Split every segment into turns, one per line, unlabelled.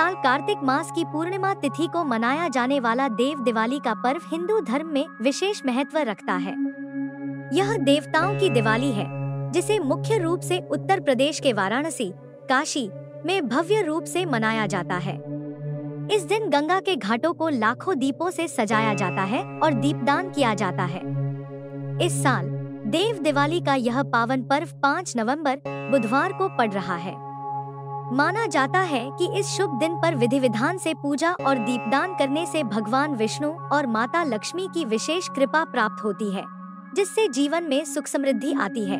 साल कार्तिक मास की पूर्णिमा तिथि को मनाया जाने वाला देव दिवाली का पर्व हिंदू धर्म में विशेष महत्व रखता है। यह देवताओं की दिवाली है, जिसे मुख्य रूप से उत्तर प्रदेश के वाराणसी, काशी में भव्य रूप से मनाया जाता है। इस दिन गंगा के घाटों को लाखों दीपों से सजाया जाता है और दीपदान किया जाता है। इस साल देव दिवाली का यह पावन पर्व 5 नवंबर बुधवार को पड़ रहा है। माना जाता है कि इस शुभ दिन पर विधि विधान से पूजा और दीपदान करने से भगवान विष्णु और माता लक्ष्मी की विशेष कृपा प्राप्त होती है, जिससे जीवन में सुख समृद्धि आती है।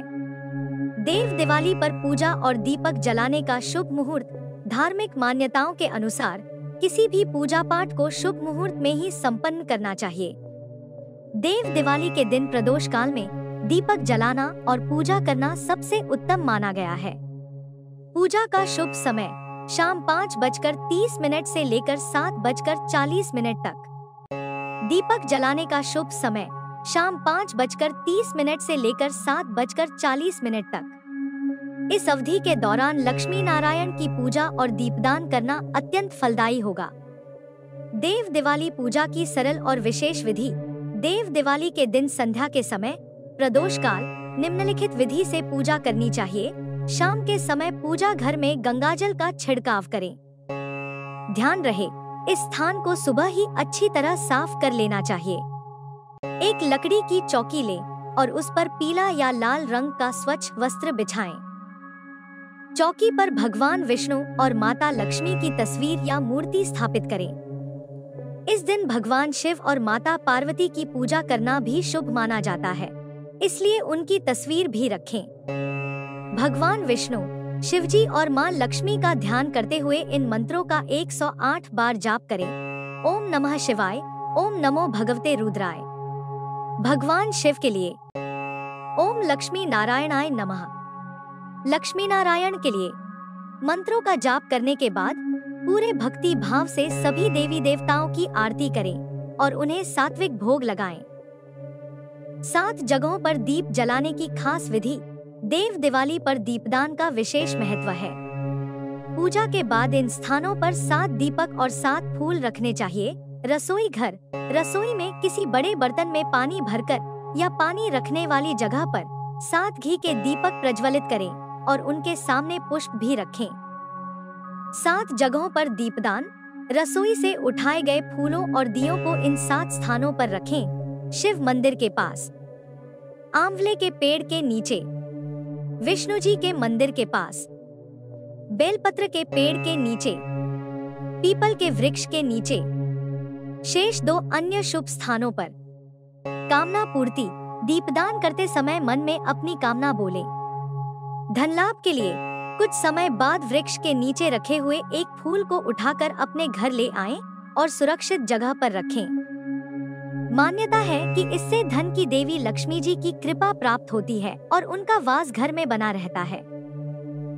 देव दिवाली पर पूजा और दीपक जलाने का शुभ मुहूर्त धार्मिक मान्यताओं के अनुसार किसी भी पूजा पाठ को शुभ मुहूर्त में ही संपन्न करना चाहिए। देव दिवाली के दिन प्रदोष काल में दीपक जलाना और पूजा करना सबसे उत्तम माना गया है। पूजा का शुभ समय शाम 5:30 से लेकर 7:40 तक। दीपक जलाने का शुभ समय शाम 5:30 से लेकर 7:40 तक। इस अवधि के दौरान लक्ष्मी नारायण की पूजा और दीपदान करना अत्यंत फलदायी होगा। देव दिवाली पूजा की सरल और विशेष विधि। देव दिवाली के दिन संध्या के समय प्रदोष काल निम्नलिखित विधि से पूजा करनी चाहिए। शाम के समय पूजा घर में गंगाजल का छिड़काव करें। ध्यान रहे, इस स्थान को सुबह ही अच्छी तरह साफ कर लेना चाहिए। एक लकड़ी की चौकी लें और उस पर पीला या लाल रंग का स्वच्छ वस्त्र बिछाएं। चौकी पर भगवान विष्णु और माता लक्ष्मी की तस्वीर या मूर्ति स्थापित करें। इस दिन भगवान शिव और माता पार्वती की पूजा करना भी शुभ माना जाता है, इसलिए उनकी तस्वीर भी रखें। भगवान विष्णु, शिवजी और मां लक्ष्मी का ध्यान करते हुए इन मंत्रों का 108 बार जाप करें। ओम नमः शिवाय, ओम नमो भगवते रुद्राय। भगवान शिव के लिए ओम लक्ष्मी नारायणाय नमः। लक्ष्मी नारायण के लिए मंत्रों का जाप करने के बाद पूरे भक्ति भाव से सभी देवी देवताओं की आरती करें और उन्हें सात्विक भोग लगाएं। 7 जगहों पर दीप जलाने की खास विधि। देव दिवाली पर दीपदान का विशेष महत्व है। पूजा के बाद इन स्थानों पर 7 दीपक और 7 फूल रखने चाहिए। रसोई घर, रसोई में किसी बड़े बर्तन में पानी भरकर या पानी रखने वाली जगह पर 7 घी के दीपक प्रज्वलित करें और उनके सामने पुष्प भी रखें। 7 जगहों पर दीपदान। रसोई से उठाए गए फूलों और दियों को इन 7 स्थानों पर रखें। शिव मंदिर के पास, आंवले के पेड़ के नीचे, विष्णु जी के मंदिर के पास, बेलपत्र के पेड़ के नीचे, पीपल के वृक्ष के नीचे, शेष 2 अन्य शुभ स्थानों पर। कामना पूर्ति। दीपदान करते समय मन में अपनी कामना बोलें। धन लाभ के लिए कुछ समय बाद वृक्ष के नीचे रखे हुए एक फूल को उठाकर अपने घर ले आएं और सुरक्षित जगह पर रखें। मान्यता है कि इससे धन की देवी लक्ष्मी जी की कृपा प्राप्त होती है और उनका वास घर में बना रहता है।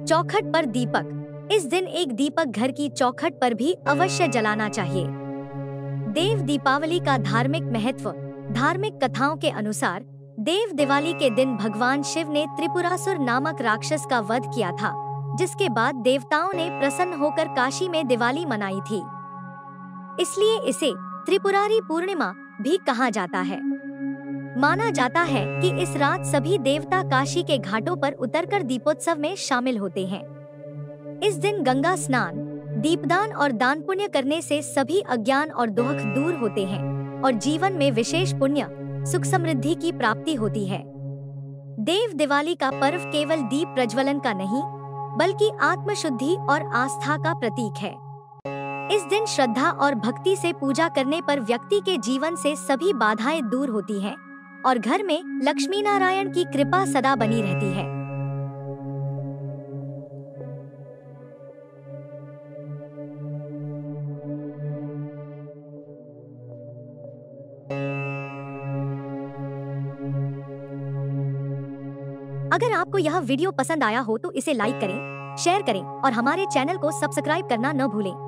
चौखट पर दीपक। इस दिन एक दीपक घर की चौखट पर भी अवश्य जलाना चाहिए। देव दीपावली का धार्मिक महत्व। धार्मिक कथाओं के अनुसार देव दिवाली के दिन भगवान शिव ने त्रिपुरासुर नामक राक्षस का वध किया था, जिसके बाद देवताओं ने प्रसन्न होकर काशी में दिवाली मनाई थी। इसलिए इसे त्रिपुरारी पूर्णिमा भी कहा जाता है। माना जाता है कि इस रात सभी देवता काशी के घाटों पर उतरकर दीपोत्सव में शामिल होते हैं। इस दिन गंगा स्नान, दीपदान और दान पुण्य करने से सभी अज्ञान और दुख दूर होते हैं और जीवन में विशेष पुण्य, सुख समृद्धि की प्राप्ति होती है। देव दिवाली का पर्व केवल दीप प्रज्वलन का नहीं, बल्कि आत्मशुद्धि और आस्था का प्रतीक है। इस दिन श्रद्धा और भक्ति से पूजा करने पर व्यक्ति के जीवन से सभी बाधाएं दूर होती हैं और घर में लक्ष्मी नारायण की कृपा सदा बनी रहती है। अगर आपको यह वीडियो पसंद आया हो तो इसे लाइक करें, शेयर करें और हमारे चैनल को सब्सक्राइब करना न भूलें।